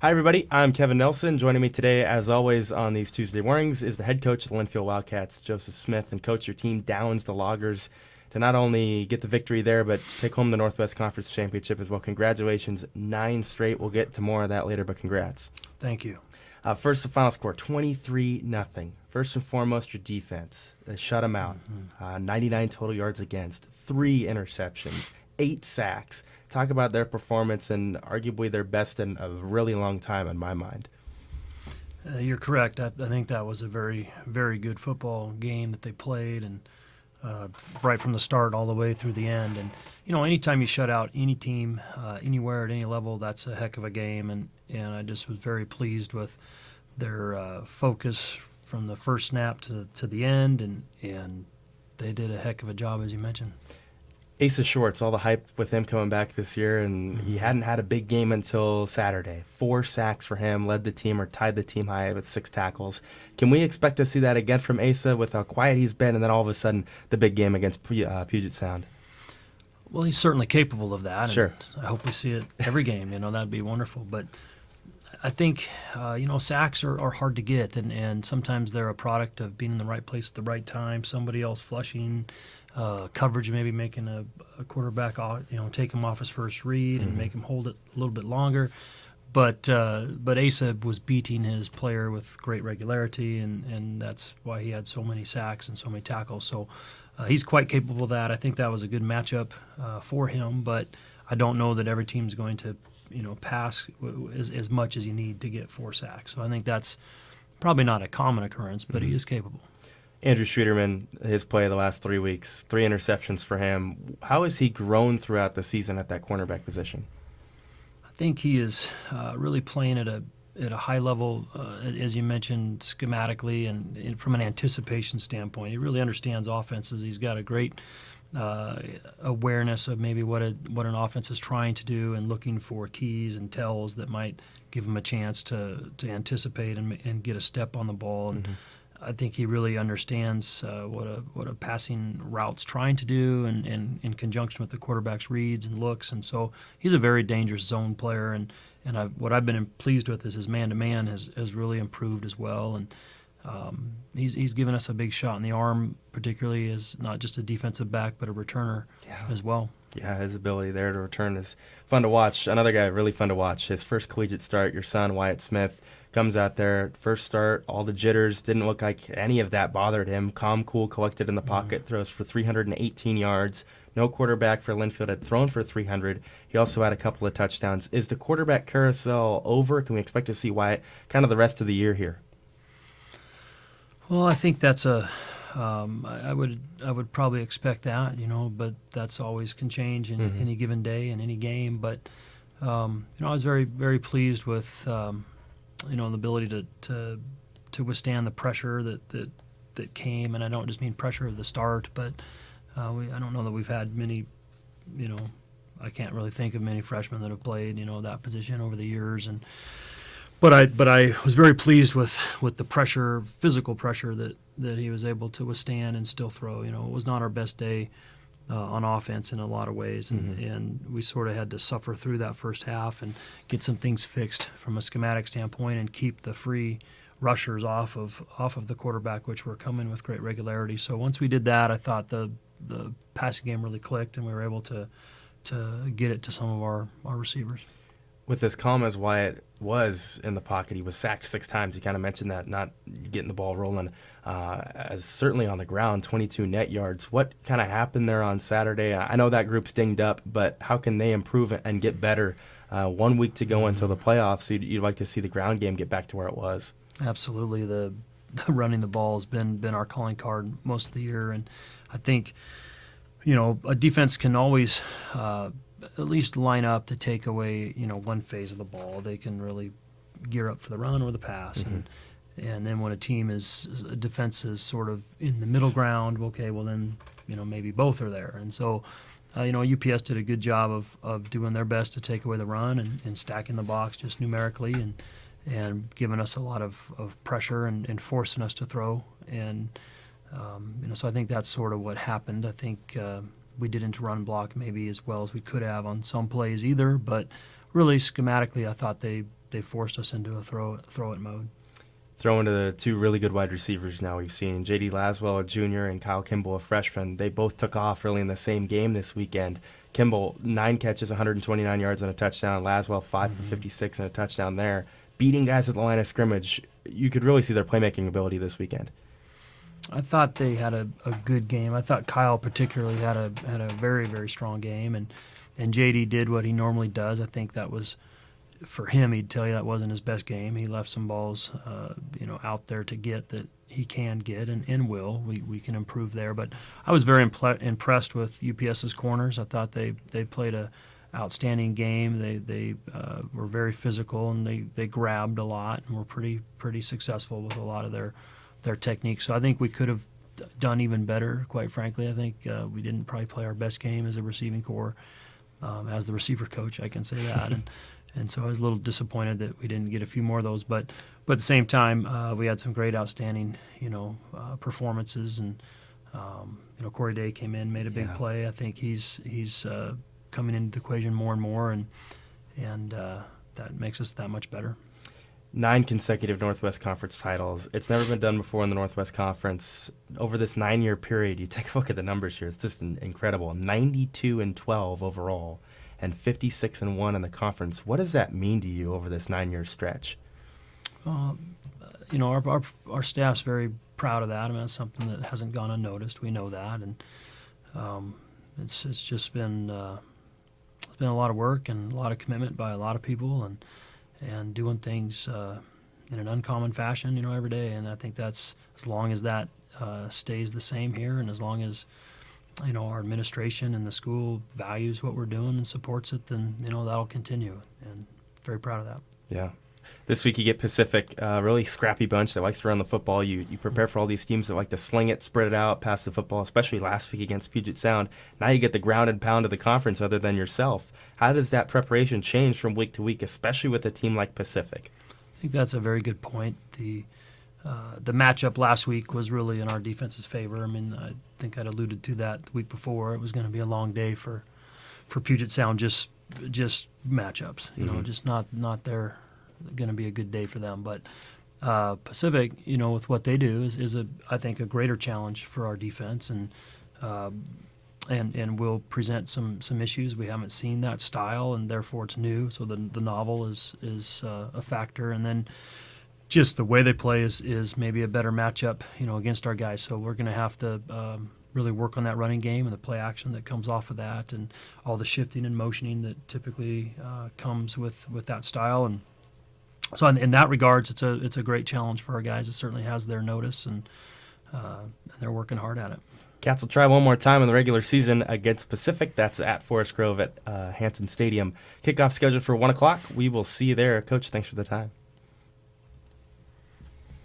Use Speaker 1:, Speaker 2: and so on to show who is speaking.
Speaker 1: Hi, everybody. I'm Kevin Nelson. Joining me today, as always, on these Tuesday mornings is the head coach of the Linfield Wildcats, Joseph Smith. And coach, your team downs the Loggers to not only get the victory there, but take home the Northwest Conference Championship as well. Congratulations. 9 straight. We'll get to more of that later, but congrats.
Speaker 2: Thank you.
Speaker 1: First, the final score, 23-0. First and foremost, your defense. They shut them out. 99 total yards against, 3 interceptions, 8 sacks. Talk about their performance and arguably their best in a really long time in my mind.
Speaker 2: You're correct. I think that was a very, very good football game that they played, and right from the start all the way through the end. And, anytime you shut out any team, anywhere at any level, that's a heck of a game. And I just was very pleased with their focus from the first snap to the end, and they did a heck of a job, as you mentioned.
Speaker 1: Asa Schwartz, all the hype with him coming back this year, and he hadn't had a big game until Saturday. 4 sacks for him, led the team or tied the team high with 6 tackles. Can we expect to see that again from Asa with how quiet he's been, and then all of a sudden the big game against Puget Sound?
Speaker 2: Well, he's certainly capable of that.
Speaker 1: Sure.
Speaker 2: And I hope we see it every game. That'd be wonderful. But I think, sacks are hard to get, and sometimes they're a product of being in the right place at the right time, somebody else flushing, coverage maybe making a quarterback, take him off his first read and make him hold it a little bit longer. But Asa was beating his player with great regularity, and that's why he had so many sacks and so many tackles. So he's quite capable of that. I think that was a good matchup for him, but I don't know that every team's going to pass as much as you need to get 4 sacks. So I think that's probably not a common occurrence, but he is capable.
Speaker 1: Andrew Schwederman, his play the last 3 weeks, 3 interceptions for him. How has he grown throughout the season at that cornerback position?
Speaker 2: I think he is really playing at a high level, as you mentioned, schematically and from an anticipation standpoint. He really understands offenses. He's got a great awareness of maybe what an offense is trying to do and looking for keys and tells that might give him a chance to anticipate and get a step on the ball. And I think he really understands what a passing route's trying to do, and in conjunction with the quarterback's reads and looks. And so he's a very dangerous zone player. And what I've been pleased with is his man-to-man has really improved as well. And he's given us a big shot in the arm, particularly as not just a defensive back, but a returner as well.
Speaker 1: Yeah, his ability there to return is fun to watch. Another guy really fun to watch. His first collegiate start, your son, Wyatt Smith, comes out there, first start, all the jitters, didn't look like any of that bothered him. Calm, cool, collected in the pocket, throws for 318 yards. No quarterback for Linfield had thrown for 300. He also had a couple of touchdowns. Is the quarterback carousel over? Can we expect to see Wyatt kind of the rest of the year here?
Speaker 2: Well, I think that's I would probably expect that, but that's always can change in any given day in any game. But I was very, very pleased with the ability to withstand the pressure that came, and I don't just mean pressure of the start, but I don't know that we've had many, I can't really think of many freshmen that have played that position over the years. But I was very pleased with the pressure, physical pressure that he was able to withstand and still throw. It was not our best day on offense in a lot of ways, and we sort of had to suffer through that first half and get some things fixed from a schematic standpoint and keep the free rushers off of the quarterback, which were coming with great regularity. So once we did that, I thought the passing game really clicked, and we were able to get it to some of our receivers.
Speaker 1: With as calm as Wyatt was in the pocket, he was sacked 6 times. You kind of mentioned that, not getting the ball rolling. As certainly on the ground, 22 net yards. What kind of happened there on Saturday? I know that group's dinged up, but how can they improve and get better? 1 week to go until the playoffs. You'd like to see the ground game get back to where it was.
Speaker 2: Absolutely. The running the ball has been our calling card most of the year, and I think a defense can always at least line up to take away, one phase of the ball. They can really gear up for the run or the pass. And then when a defense is sort of in the middle ground, okay, well then, maybe both are there. And so, UPS did a good job of doing their best to take away the run and stacking the box just numerically and giving us a lot of pressure and forcing us to throw. And, so I think that's sort of what happened. I think we didn't run block maybe as well as we could have on some plays either, but really schematically I thought they they forced us into a throw it mode.
Speaker 1: Throwing to the two really good wide receivers now we've seen, J.D. Laswell, a junior, and Kyle Kimball, a freshman. They both took off really in the same game this weekend. Kimball, 9 catches, 129 yards and a touchdown. Laswell, 5 for 56 and a touchdown there. Beating guys at the line of scrimmage. You could really see their playmaking ability this weekend.
Speaker 2: I thought they had a good game. I thought Kyle particularly had a very, very strong game, and JD did what he normally does. I think that was, for him, he'd tell you that wasn't his best game. He left some balls out there to get that he can get and will. We can improve there. But I was very impressed with UPS's corners. I thought they played a outstanding game. They were very physical, and they grabbed a lot and were pretty successful with a lot of their techniques. So I think we could have done even better, quite frankly. I think we didn't probably play our best game as a receiving corps. As the receiver coach, I can say that. And so I was a little disappointed that we didn't get a few more of those. But at the same time, we had some great, outstanding, performances. And Corey Day came in, made a big play. I think he's coming into the equation more and more, and that makes us that much better.
Speaker 1: 9 consecutive Northwest Conference titles. It's never been done before in the Northwest Conference. Over this 9-year period, you take a look at the numbers here. It's just incredible. 92-12 overall, and 56-1 in the conference. What does that mean to you over this 9-year stretch?
Speaker 2: Our staff's very proud of that. I mean, it's something that hasn't gone unnoticed. We know that, and it's just been it's been a lot of work and a lot of commitment by a lot of people, and doing things in an uncommon fashion, every day. And I think that's, as long as that stays the same here, and as long as our administration and the school values what we're doing and supports it, then that'll continue. And very proud of that.
Speaker 1: Yeah. This week you get Pacific, a really scrappy bunch that likes to run the football. You prepare for all these teams that like to sling it, spread it out, pass the football, especially last week against Puget Sound. Now you get the ground and pound of the conference other than yourself. How does that preparation change from week to week, especially with a team like Pacific?
Speaker 2: I think that's a very good point. The matchup last week was really in our defense's favor. I mean, I think I'd alluded to that the week before. It was going to be a long day for Puget Sound, just matchups. Just not their going to be a good day for them. But Pacific, with what they do, is I think a greater challenge for our defense, and will present some issues. We haven't seen that style, and therefore it's new. So the novel is a factor, and then just the way they play is maybe a better matchup, against our guys. So we're going to have to really work on that running game and the play action that comes off of that, and all the shifting and motioning that typically comes with that style. And so in that regards, it's a great challenge for our guys. It certainly has their notice, and they're working hard at it.
Speaker 1: Cats will try one more time in the regular season against Pacific. That's at Forest Grove at Hanson Stadium. Kickoff scheduled for 1 o'clock. We will see you there. Coach, thanks for the time.